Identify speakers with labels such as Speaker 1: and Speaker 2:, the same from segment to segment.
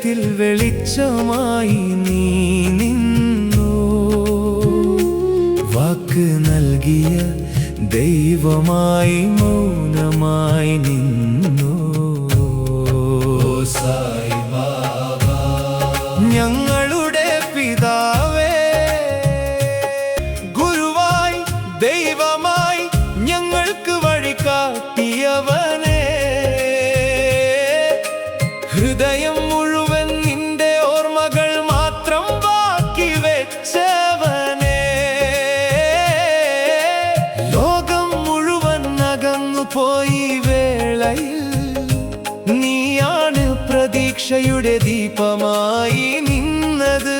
Speaker 1: ഹൃദയത്തിൽ വെളിച്ചമായി നീ നിന്നു. വാക്ക് നൽകിയ ദൈവമായി മൗനമായി നിന്നു. സായി ബാബ ഞങ്ങളുടെ പിതാവേ, ഗുരുവായി ദൈവമായി ഞങ്ങൾക്ക് വഴികാട്ടിയവനേ, ഹൃദയം മുഴുവൻ നിന്റെ ഓർമ്മകൾ മാത്രം ബാക്കി വെച്ചവനേ, ലോകം മുഴുവൻ അകന്നു പോയി വേളയിൽ നീയാണ് പ്രതീക്ഷയുടെ ദീപമായി നിന്നത്.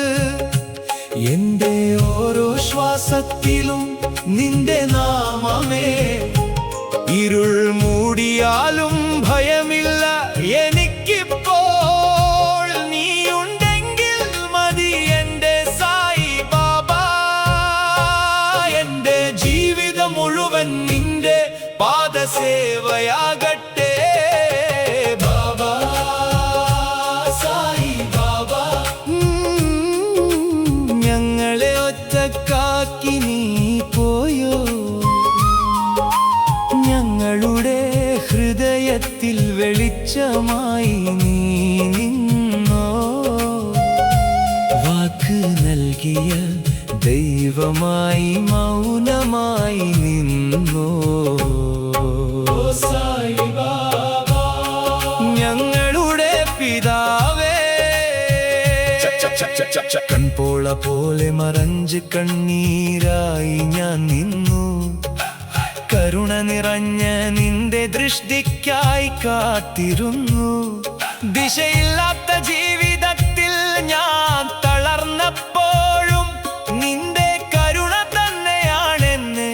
Speaker 1: എന്റെ ഓരോ ശ്വാസത്തിലും നിന്റെ നാമമേ, ഇരുൾ മൂടിയാലും ഭയമില്ല എനിക്കിപ്പോൾ, നീയുണ്ടെങ്കിൽ മതി എന്റെ സായി ബാബ. എന്റെ ജീവിതം മുഴുവൻ നിന്റെ പാദസേവയാകട്ടെ ബാബ, സായി ബാബ. ഞങ്ങളെ ഒറ്റക്കാക്കി നീ പോയോ, ഞങ്ങളുടെ ഹൃദയത്തിൽ വെളിച്ചമായി നീ നിന്നോ. വാക്ക് നൽകിയ ദൈവമായി മൗനമായി നിന്നോ. സായി ബാബ ഞങ്ങളുടെ പിതാവേ, കൺപോള പോലെ മറഞ്ച് കണ്ണീരായി ഞാൻ നിന്നു. കരുണ നിറഞ്ഞ നിന്റെ ദൃഷ്ടിക്കായി കാത്തിരുന്നു. ദിശയില്ലാത്ത ജീവിതത്തിൽ ഞാൻ തളർന്നപ്പോഴും നിന്റെ കരുണ തന്നെയാണെന്നെ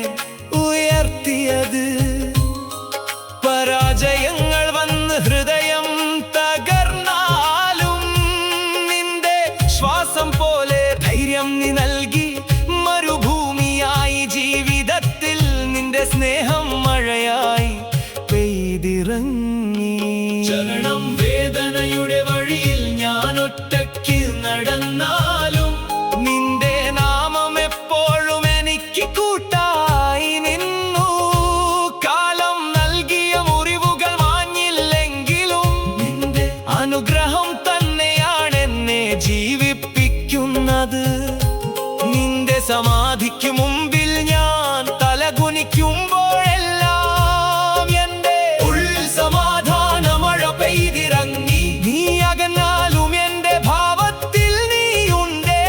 Speaker 1: ഉയർത്തിയത്. പരാജയങ്ങൾ വന്ന് ഹൃദയം തകർന്നാലും നിന്റെ ശ്വാസം പോലെ ധൈര്യം നീ നൽകി. മരുഭൂമിയായി ജീവിതത്തിൽ നിന്റെ സ്നേഹം മഴയായി പെയ്തിറങ്ങി. ചരണം വേദനയുടെ വഴിയിൽ ഞാൻ ഒറ്റയ്ക്ക് നടന്നാലും നിന്റെ നാമം എപ്പോഴും എനിക്ക് കൂട്ടായി നിന്നു. കാലം നൽകിയ മുറിവുകൾ മാഞ്ഞില്ലെങ്കിലും നിന്റെ അനുഗ്രഹം തന്നെയാണ് എന്നെ ജീവിപ്പിക്കുന്നത്. നിന്റെ സമാധിക്ക് മുമ്പിൽ ഞാൻ തലകുനിക്കുമ്പോഴെല്ലാം എന്റെ ഉള്ളിൽ സമാധാന മഴ പെയ്തിറങ്ങി. നീ അകന്നാലും എന്റെ ഭാവത്തിൽ നീയുണ്ടേ,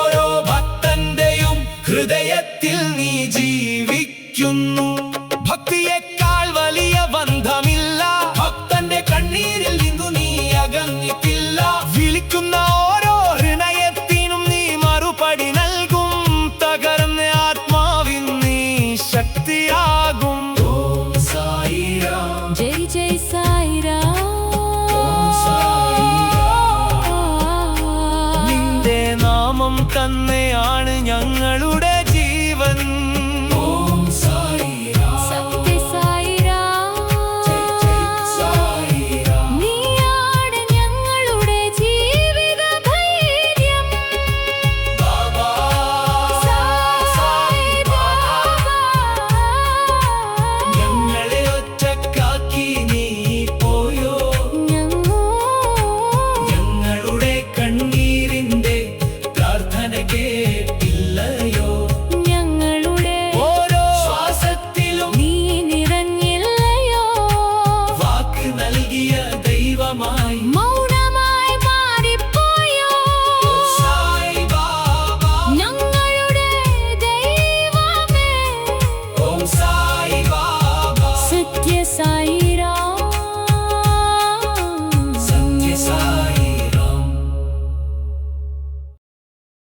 Speaker 1: ഓരോ ഭക്തന്റെയും ഹൃദയത്തിൽ നീ ജീവിക്കുന്നു. ഭക്തിയേക്കാൾ വലിയ ബന്ധമില്ല, ഭക്തന്റെ കണ്ണീരിൽ നിന്നു നീ അകന്നിട്ടില്ല. വിളിക്കുന്ന ഓരോ ഹൃദയത്തിനും നീ മറുപടി നൽകും. തകർന്ന ആത്മാവിൻ നീ ശക്തിയാകും. ഓം സായി രാം,
Speaker 2: ജയ് ജയ് സായി രാം.
Speaker 1: നിന്റെ നാമം തന്നെയാണ് ഞങ്ങൾ